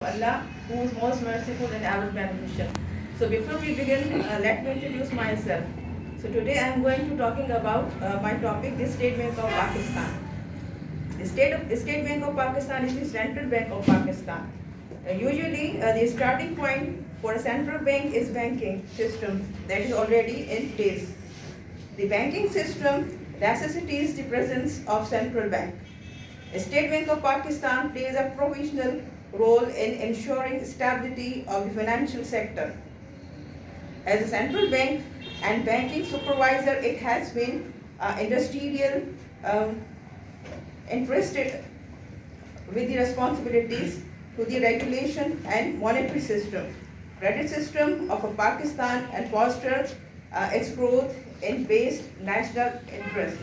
Allah, who is most merciful and ever beneficent. So before we begin, let me introduce myself. So today I am going to talking about my topic, the State Bank of Pakistan. The State Bank of Pakistan is the central bank of Pakistan. Usually, the starting point for a central bank is banking system that is already in place. The banking system necessitates the presence of central bank. The State Bank of Pakistan plays a provisional role in ensuring stability of the financial sector. As a central bank and banking supervisor, it has been industrial interested with the responsibilities to the regulation and monetary system, credit system of Pakistan and foster its growth in based national interest.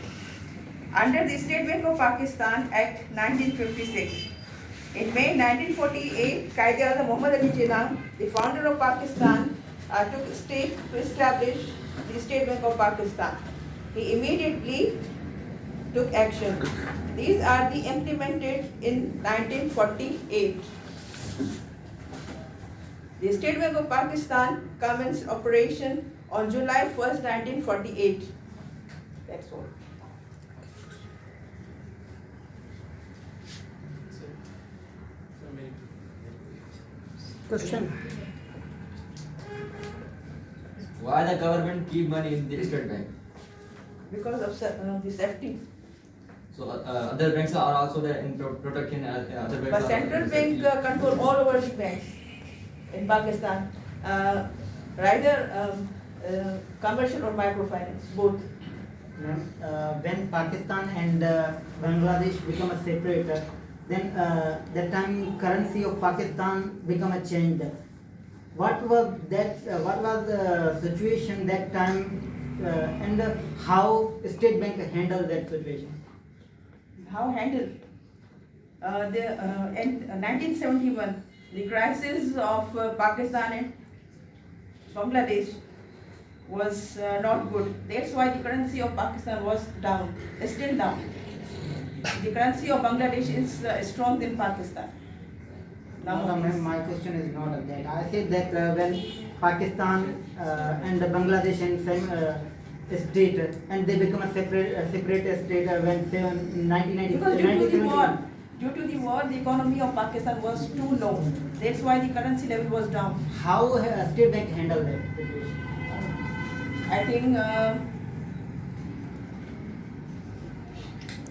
Under the State Bank of Pakistan Act 1956, in May 1948, Quaid-e-Azam Muhammad Ali Jinnah, the founder of Pakistan, took a step to establish the State Bank of Pakistan. He immediately took action. These are the implemented in 1948. The State Bank of Pakistan commenced operation on July 1st, 1948. That's all. Question. Why the government keep money in the state bank? Because of the safety. So other banks are also there in protection. Other banks But are central in bank safety. control all over the banks in Pakistan, rather commercial or microfinance, both. When Pakistan and Bangladesh become a separate, then that time currency of Pakistan become a change. What was that? What was the situation that time, and how State Bank handled that situation? How handled? In 1971, the crisis of Pakistan and Bangladesh was not good. That's why the currency of Pakistan was down, still down. The currency of Bangladesh is strong than Pakistan. No, ma'am, my question is not like that. I said that when Pakistan and Bangladesh and same state, and they become a separate state when 1990. Because due to the war, the economy of Pakistan was too low. That's why the currency level was down. How State Bank handled that situation? I think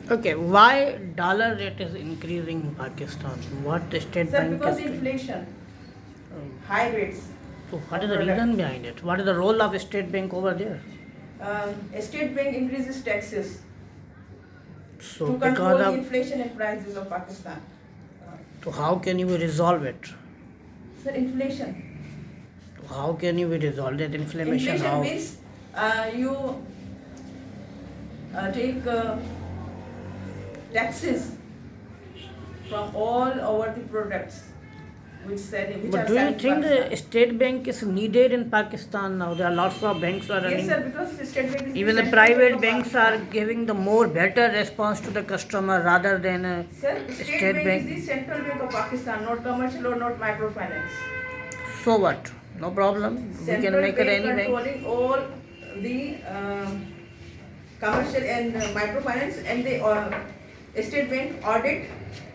Okay, why dollar rate is increasing in Pakistan? What the State sir, Bank because is the doing? inflation, high rates. So what is the reason behind it? What is the role of State Bank over there? State Bank increases taxes So to control because the of, inflation and prices of Pakistan. so how can you resolve it? Sir, inflation. How can you resolve that inflammation? Inflation How? means you take taxes from all over the products which But are do you selling think Pakistan. the State Bank is needed in Pakistan now? There are lots of banks are Yes, running. sir, because the State Bank is Even the central bank private of banks are Pakistan. giving the more better response to the customer rather than Sir, State State Bank Bank. is the central bank of Pakistan, not commercial or not microfinance. So what? No problem. We Central can make it bank any bank. controlling all the commercial and microfinance, and the State Bank audit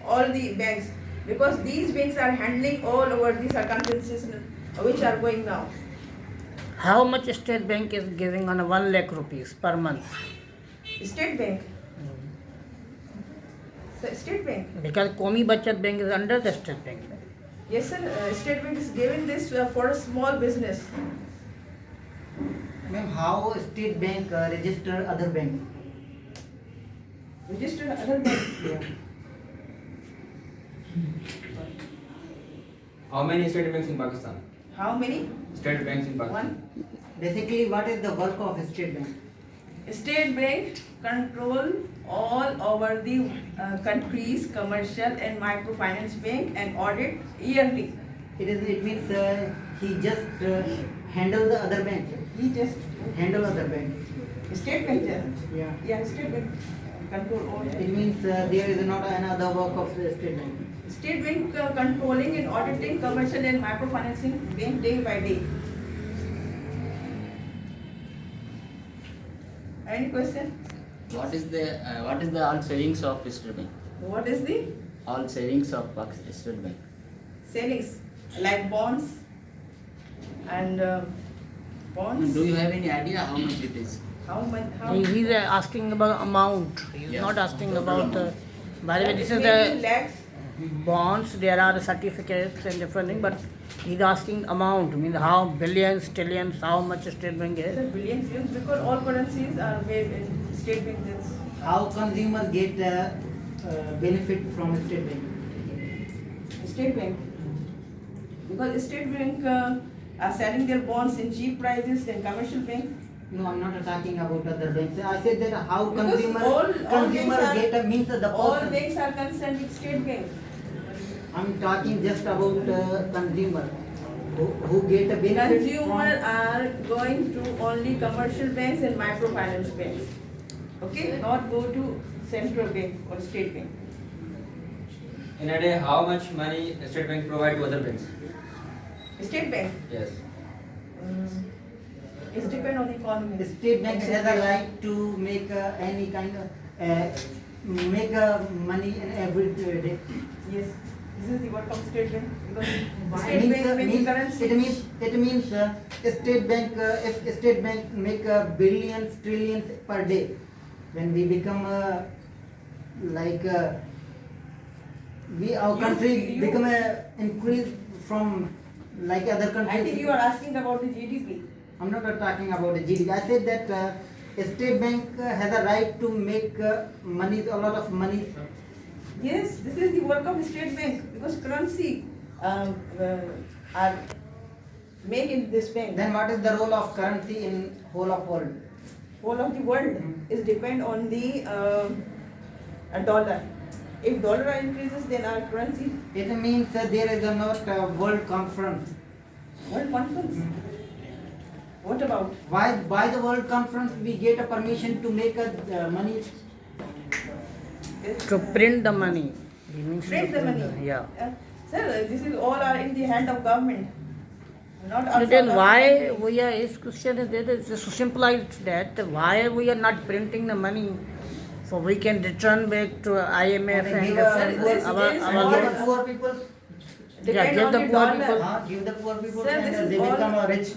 all the banks because these banks are handling all over the circumstances which are going now. How much State Bank is giving on a 1 lakh rupees per month? State Bank. So State Bank. Because Komi Bachat Bank is under the State Bank. Yes, sir. State Bank is giving this for a small business. Ma'am, how State Bank register other banks? Registered other bank. Yeah. How many state banks in Pakistan? How many? State banks in Pakistan. One. Basically, what is the work of State Bank? State Bank control all over the country's commercial and microfinance bank and audit yearly. It means he just handle the other bank. He just Handle other bank. State Bank. Yeah. Yeah, State Bank. control all. It means there is not another work of the State Bank. State Bank controlling and auditing commercial and microfinancing bank day by day. Any question? What is the all savings of State Bank? What is the All savings of State Bank. savings like bonds and bonds? Do you have any idea how much it is? How much? How? He's asking about amount. He's Yeah. not asking about. By the way, this is It may be the lakhs. bonds. There are the certificates and different things, but he's asking amount. Means how billions, trillions, how much State Bank Sir, is. billions used because all currencies are made in State Bank. That's How consumers get benefit from State Bank? State Bank. Because State Bank are selling their bonds in cheap prices than commercial bank. No, I'm not talking about other banks. I said that how Because consumer all banks are- get means the All person. banks are concerned with State Bank. I'm talking just about consumer who get a benefit Consumer from. are going to only commercial banks and microfinance banks. Okay, not go to central bank or state bank. In a day, how much money State Bank provide to other banks? State bank, Yes. it's depend on the economy. The State Bank has a right to make any kind of make money in every day. Yes, this is the work of state bank because It state means, bank make currency. it means State Bank if State Bank make billions trillions per day, when we become like we our You- country you- become increase from like other countries. I think you are asking about the GDP. I'm not talking about the GDP. I said that State Bank has a right to make money, a lot of money. Yes, this is the work of state bank because currency are made in this bank. Then what is the role of currency in whole of world? Whole of the world is depend on the a dollar. If dollar increases, then our currency. It means there is a not world conference. World conference. What about? Why by the world conference we get a permission to make money? This? To print the money. He means to Print the money. Yeah. Sir, this is all are in the hand of government. Not So also then why government. we are, his question is that it's just to simplify that why we are not printing the money so we can return back to IMF And and give Sir, this our, is our, all- give our the poor people. Depend give on the the poor dollar. people. Give the poor people Sir, and this is they all- become rich.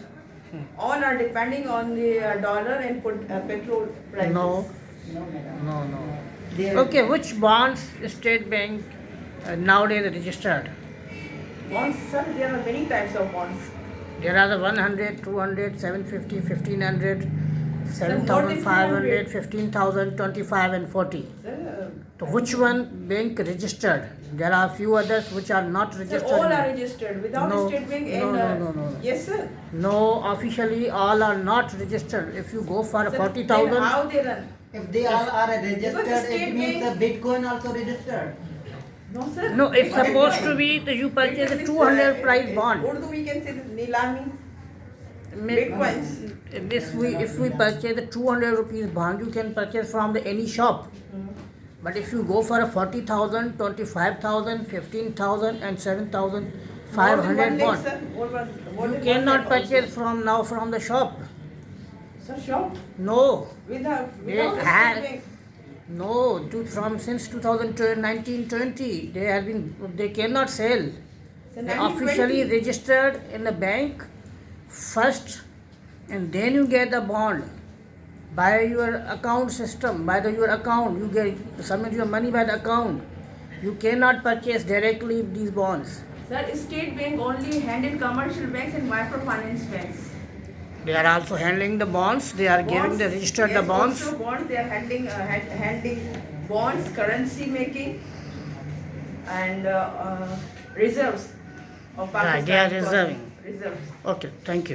All are depending on the dollar and put petrol prices. no, No, madam. no. They are- Okay, which bonds State Bank nowadays registered? Bonds, sir, there are many types of bonds. There are the 100, 200, 750, 1500, Sir, more than 7500, 15,000, 25 and 40. Sir, So which one bank registered? There are few others which are not sir, registered. all are registered without No, State Bank no, and no. yes, sir. No, officially all are not registered. If you go for Sir, 40,000, then how they run? If they all are registered, Because the State it means Bank- Bitcoin also registered. No, sir. no, it's Bitcoin- supposed to be that you purchase a 200 price in bond. Urdu we can say the Nilami. May- Bitcoins. If we purchase a 200 rupees bond, you can purchase from any shop. But if you go for a 40,000, 25,000, 15,000 and 7,500 bond, you cannot purchase from now from the shop. Sir, shop No, without They the had- State Bank. no. From since 2019-20, they cannot sell. So They officially 1920. registered in the bank first, and then you get the bond by your account system. By your account, you get submit your money by the account. You cannot purchase directly these bonds. Sir, State Bank only handle commercial banks and microfinance banks. They are also handling the bonds. They are giving the registered the Yes, bonds. Also bonds, they are handling bonds, currency making, and reserves of Right, Pakistan. they are reserving. Reserves. Okay, thank you.